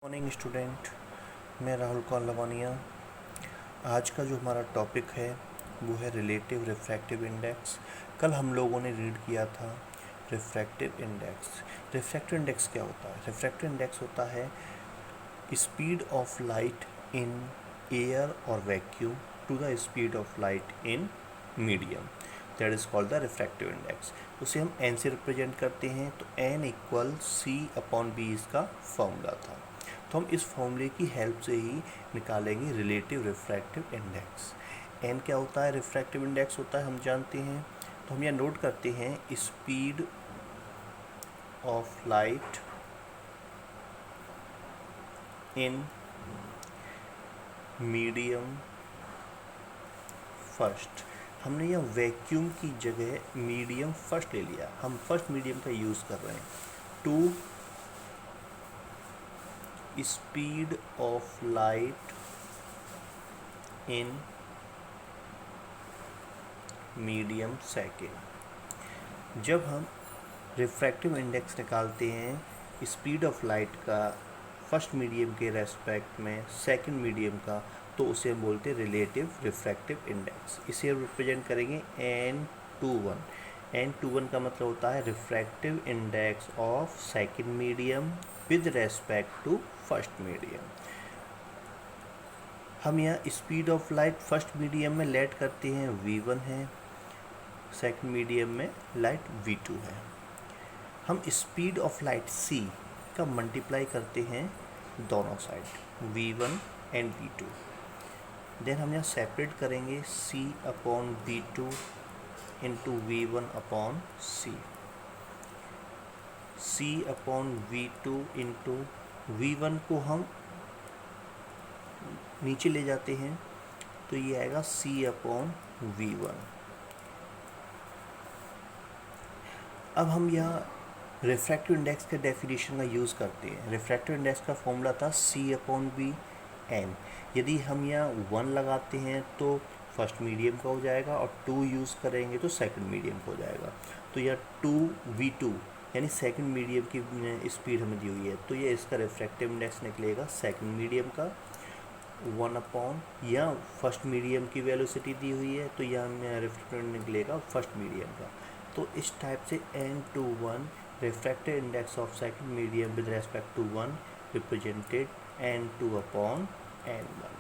Morning student, मैं राहुल कौर लवानिया। आज का जो हमारा टॉपिक है वो है रिलेटिव रिफ्रैक्टिव इंडेक्स। कल हम लोगों ने रीड किया था रिफ्रैक्टिव इंडेक्स। रिफ्रैक्टिव इंडेक्स क्या होता है? रिफ्रैक्टिव इंडेक्स होता है speed of light in air और vacuum to the speed of light in medium, that is called the refractive index. उसे हम एन से रिप्रेजेंट करते हैं, तो N equal C upon B इसका फॉर्मूला था। तो हम इस फॉर्मूले की हेल्प से ही निकालेंगे रिलेटिव रिफ्रैक्टिव इंडेक्स। एन क्या होता है? रिफ्रैक्टिव इंडेक्स होता है, हम जानते हैं। तो हम यह नोट करते हैं speed of light in medium first. हमने यह वैक्यूम की जगह मीडियम फर्स्ट ले लिया, हम फर्स्ट मीडियम का यूज़ कर रहे हैं। Two speed of light in medium second. जब हम रिफ्रैक्टिव इंडेक्स निकालते हैं स्पीड ऑफ लाइट का फर्स्ट मीडियम के रेस्पेक्ट में सेकंड मीडियम का, तो उसे हम बोलते हैं रिलेटिव रिफ्रैक्टिव इंडेक्स। इसे रिप्रेजेंट करेंगे N21। N21 का मतलब होता है refractive index of second medium with respect to first medium. हम यहाँ speed of light first medium में लेट करते हैं V1 है, सेकंड मीडियम में लाइट V2 है। हम स्पीड ऑफ लाइट C का मल्टीप्लाई करते हैं दोनों side V1 and V2। Then हम यहाँ सेपरेट करेंगे C upon V2 into V1 upon C upon V2 into V1 को हम नीचे ले जाते हैं, तो ये आएगा C अपॉन V1। अब हम यहाँ रिफ्रैक्टिव इंडेक्स के डेफिनेशन का यूज़ करते हैं। रिफ्रैक्टिव इंडेक्स का फॉर्मूला था C अपॉन B N। यदि हम यहाँ 1 लगाते हैं तो फर्स्ट मीडियम का हो जाएगा, और 2 यूज़ करेंगे तो सेकंड मीडियम का हो जाएगा। तो यह 2V2 यानी सेकंड मीडियम की स्पीड हमें दी हुई है, तो ये इसका रिफ्रैक्टिव इंडेक्स निकलेगा सेकंड मीडियम का 1 अपॉन, या फर्स्ट मीडियम की वेलोसिटी दी हुई है तो यह हमें रिफ्रैक्टिव निकलेगा फर्स्ट मीडियम का। तो इस टाइप से N21 refractive index of second medium with respect to 1 represented N2 upon N1,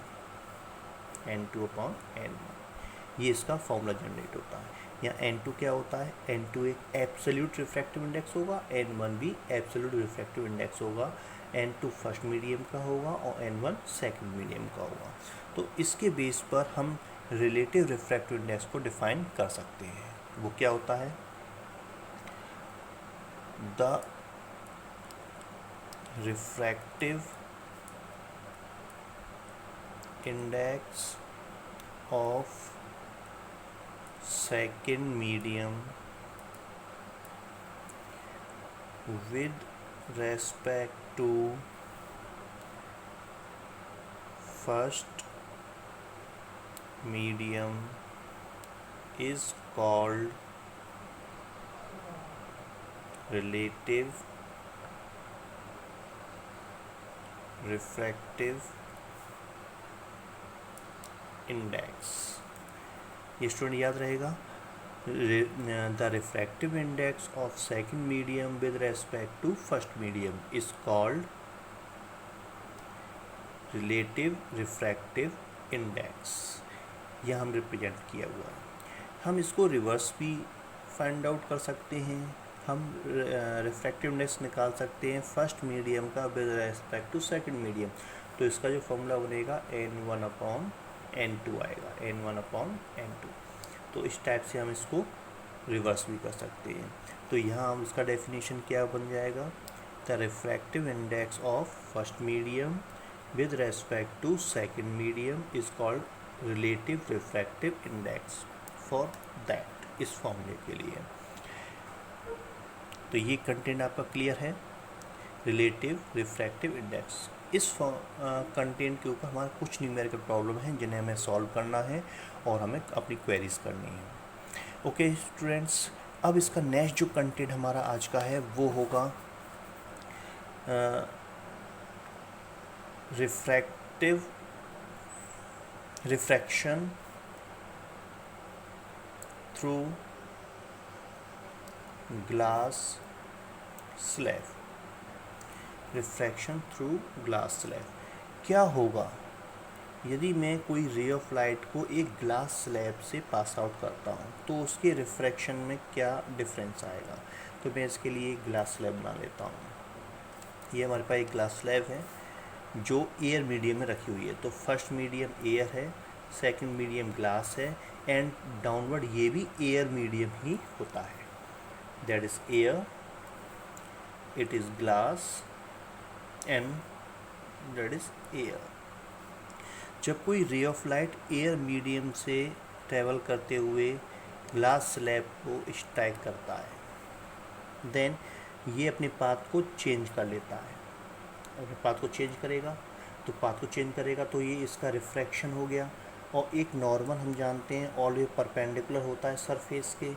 N2 upon N1। ये इसका फॉर्मूला जनरेट होता है। यहाँ N2 क्या होता है? N2 एक एब्सोल्यूट रिफ्रैक्टिव इंडेक्स होगा, N1 भी एब्सोल्यूट रिफ्रैक्टिव इंडेक्स होगा। N2 फर्स्ट मीडियम का होगा और N1 सेकंड मीडियम का होगा। तो इसके बेस पर हम रिलेटिव रिफ्रैक्टिव इंडेक्स को डिफाइन कर सकते हैं। वो क्या होता है? The refractive index of second medium with respect to first medium is called relative refractive index। ये स्टूडेंट याद रहेगा। The refractive index of second medium with respect to first medium is called relative refractive index। यह हम represent किया हुआ है। हम इसको रिवर्स भी फाइंड आउट कर सकते हैं। हम रिफ्रैक्टिव इंडेक्स निकाल सकते हैं फर्स्ट मीडियम का with respect to second medium. तो इसका जो फॉर्मूला बनेगा N1 अपॉन N2 आएगा, N1 अपॉन N2। तो इस टाइप से हम इसको रिवर्स भी कर सकते हैं। तो यहाँ हम इसका डेफिनेशन क्या बन जाएगा? The refractive index of first medium with respect to second medium is called relative refractive index for that, इस फॉर्मूले के लिए। तो ये कंटेंट आपका क्लियर है, रिलेटिव रिफ्रैक्टिव इंडेक्स। इस कंटेंट के ऊपर हमारा कुछ न्यूमेरिकल प्रॉब्लम है जिन्हें हमें सॉल्व करना है और हमें अपनी क्वेरीज करनी है। ओके स्टूडेंट्स, अब इसका नेक्स्ट जो कंटेंट हमारा आज का है वो होगा refraction through glass slab, refraction through glass slab. क्या होगा यदि मैं कोई रे ऑफ लाइट को एक ग्लास स्लैब से पास आउट करता हूँ, तो उसके रिफ्रैक्शन में क्या डिफरेंस आएगा। तो मैं इसके लिए एक ग्लास स्लैब बना लेता हूँ। ये हमारे पास एक ग्लास स्लैब है जो एयर मीडियम में रखी हुई है। तो फर्स्ट मीडियम एयर है, सेकंड मीडियम ग्लास है, एंड डाउनवर्ड ये भी एयर मीडियम ही होता है। That is air, it is glass and that is air. जब कोई रे ऑफ लाइट एयर मीडियम से ट्रैवल करते हुए ग्लास स्लैब को स्ट्राइक करता है, देन ये अपने पाथ को चेंज कर लेता है। अपने पाथ को चेंज करेगा तो ये इसका रिफ्रैक्शन हो गया। और एक नॉर्मल हम जानते हैं ऑलवेज परपेंडिकुलर होता है सरफेस के,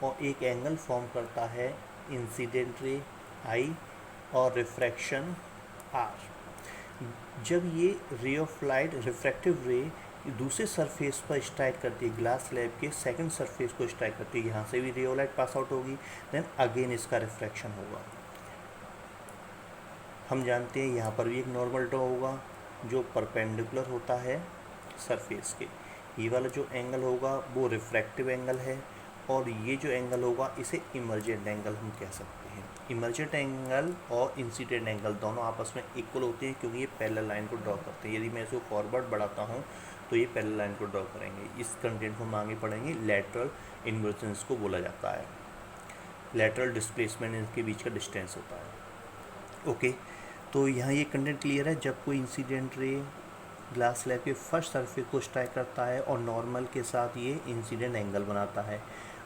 और एक एंगल फॉर्म करता है इंसिडेंट रे आई और रिफ्रैक्शन आर। जब ये रे ऑफ लाइट रिफ्रैक्टिव रे दूसरे सरफेस पर स्ट्राइक करती है, ग्लास स्लैब के सेकंड सरफेस को स्ट्राइक करती है, यहाँ से भी रे ऑफ लाइट पास आउट होगी, देन अगेन इसका रिफ्रैक्शन होगा। हम जानते हैं यहाँ पर भी एक नॉर्मल ड्रॉ होगा जो परपेंडिकुलर होता है सरफेस के। ये वाला जो एंगल होगा वो रिफ्रैक्टिव एंगल है, और ये जो एंगल होगा इसे इमर्जेंट एंगल हम कह सकते हैं। इमर्जेंट एंगल और इंसिडेंट एंगल दोनों आपस में इक्वल होते हैं क्योंकि ये पैरेलल लाइन को ड्रॉ करते हैं। यदि मैं इसको फॉरवर्ड बढ़ाता हूँ तो ये पैरेलल लाइन को ड्रॉ करेंगे। इस कंटेंट को हम आगे पढ़ेंगे। लैटरल इन्वर्जेंस को बोला जाता है। लैटरल डिस्प्लेसमेंट इनके बीच का डिस्टेंस होता है। ओके, तो यहाँ ये कंटेंट क्लियर है। जब कोई इंसिडेंट रे ग्लास स्लैब के फर्स्ट सरफेस को स्ट्राइक करता है और नॉर्मल के साथ ये इंसिडेंट एंगल बनाता है,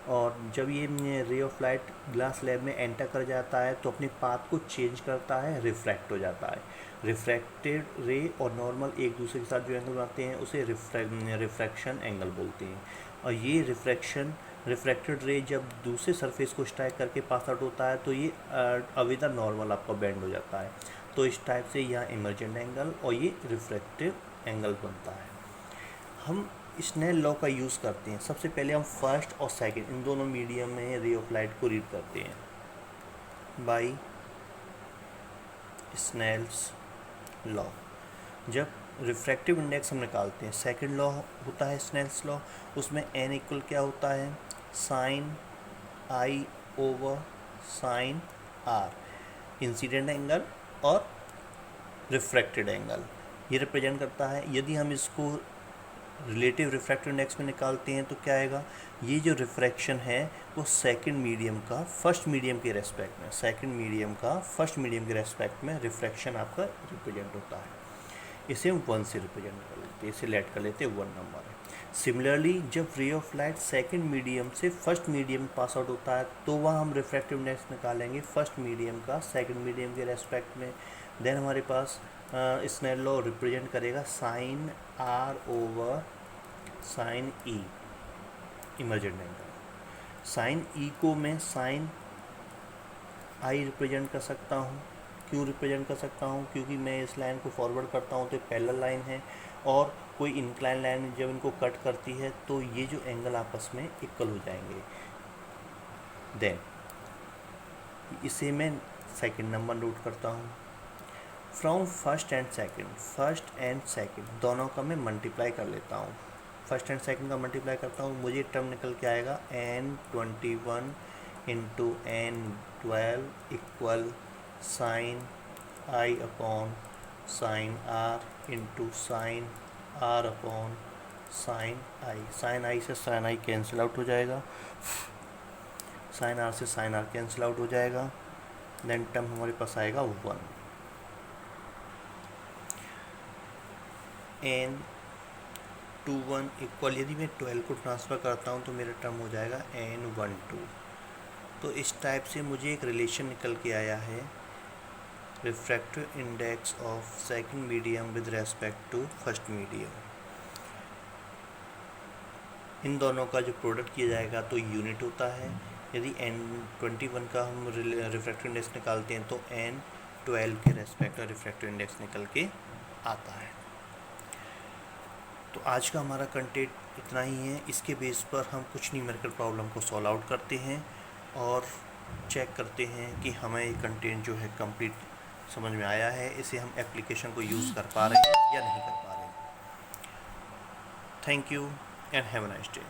और जब ये रे ऑफ लाइट ग्लास स्लैब में एंटर कर जाता है तो अपने पाथ को चेंज करता है, रिफ्रैक्ट हो जाता है। रिफ्रैक्टेड रे और नॉर्मल एक दूसरे के साथ जो एंगल बनाते हैं उसे रिफ्रैक्शन एंगल बोलते हैं। और ये रिफ्रैक्टेड रे जब दूसरे सरफेस को स्ट्राइक करके पास आउट होता है तो ये अविदा नॉर्मल आपका बेंड हो जाता है। तो इस टाइप से यहाँ इमर्जेंट एंगल और ये रिफ्रैक्टिव एंगल बनता है। हम स्नेल लॉ का यूज़ करते हैं। सबसे पहले हम फर्स्ट और सेकंड इन दोनों मीडियम में रे ऑफ लाइट को रीड करते हैं बाय स्नेल्स लॉ। जब रिफ्रैक्टिव इंडेक्स हम निकालते हैं, सेकंड लॉ होता है स्नेल्स लॉ, उसमें n इक्वल क्या होता है, sine I over sine R, incident angle और रिफ्रैक्टेड एंगल ये रिप्रेजेंट करता है। यदि हम इसको रिलेटिव रिफ्रैक्टिव इंडेक्स में निकालते हैं तो क्या आएगा, ये जो रिफ्रैक्शन है वो सेकंड मीडियम का फर्स्ट मीडियम के रेस्पेक्ट में, सेकंड मीडियम का फर्स्ट मीडियम के रेस्पेक्ट में रिफ्रैक्शन आपका रिप्रेजेंट होता है। इसे हम 1 से रिप्रेजेंट कर लेते हैं, इसे लेट कर लेते हैं 1 नंबर है। सिमिलरली जब ray of light second medium से फर्स्ट मीडियम पास आउट होता है तो वहाँ हम रिफ्रैक्टिव इंडेक्स निकालेंगे फर्स्ट मीडियम का सेकंड मीडियम के रेस्पेक्ट में। देन हमारे पास स्नेल लॉ रिप्रेजेंट करेगा sine R over sine E, emergent angle. Sine E को मैं साइन आई रिप्रेजेंट कर सकता हूँ। क्यों रिप्रेजेंट कर सकता हूँ, क्योंकि मैं इस लाइन को फॉरवर्ड करता हूँ तो पैरेलल लाइन है, और कोई इंक्लाइन लाइन जब इनको कट करती है तो ये जो एंगल आपस में इक्वल हो जाएंगे। देन इसे मैं सेकंड नंबर नोट करता हूँ। फ्रॉम फर्स्ट एंड सेकंड दोनों का मैं मल्टीप्लाई कर लेता हूँ। फर्स्ट एंड सेकंड का मल्टीप्लाई करता हूँ, मुझे टर्म निकल के आएगा n21 into n12 equal sine I upon sine R into sine R upon sine I. Sine I से साइन आई कैंसिल आउट हो जाएगा, साइन आर से साइन आर कैंसिल आउट हो जाएगा। देन टर्म हमारे पास आएगा 1 n21 इक्वल, यदि मैं 12 को ट्रांसफ़र करता हूँ तो मेरा टर्म हो जाएगा n12। तो इस टाइप से मुझे एक रिलेशन निकल के आया है, refractive index of second medium with respect to first medium. इन दोनों का जो प्रोडक्ट किया जाएगा तो यूनिट होता है। यदि n21 का हम रिफ्रैक्टिव इंडेक्स निकालते हैं तो n12 के रेस्पेक्ट में रिफ्रैक्टिव इंडेक्स निकल के आता है। तो आज का हमारा कंटेंट इतना ही है। इसके बेस पर हम कुछ न्यूमेरिकल प्रॉब्लम को सॉल्व आउट करते हैं और चेक करते हैं कि हमें ये कंटेंट जो है कंप्लीट समझ में आया है, इसे हम एप्लीकेशन को यूज़ कर पा रहे हैं या नहीं कर पा रहे हैं। Thank you and have a nice day.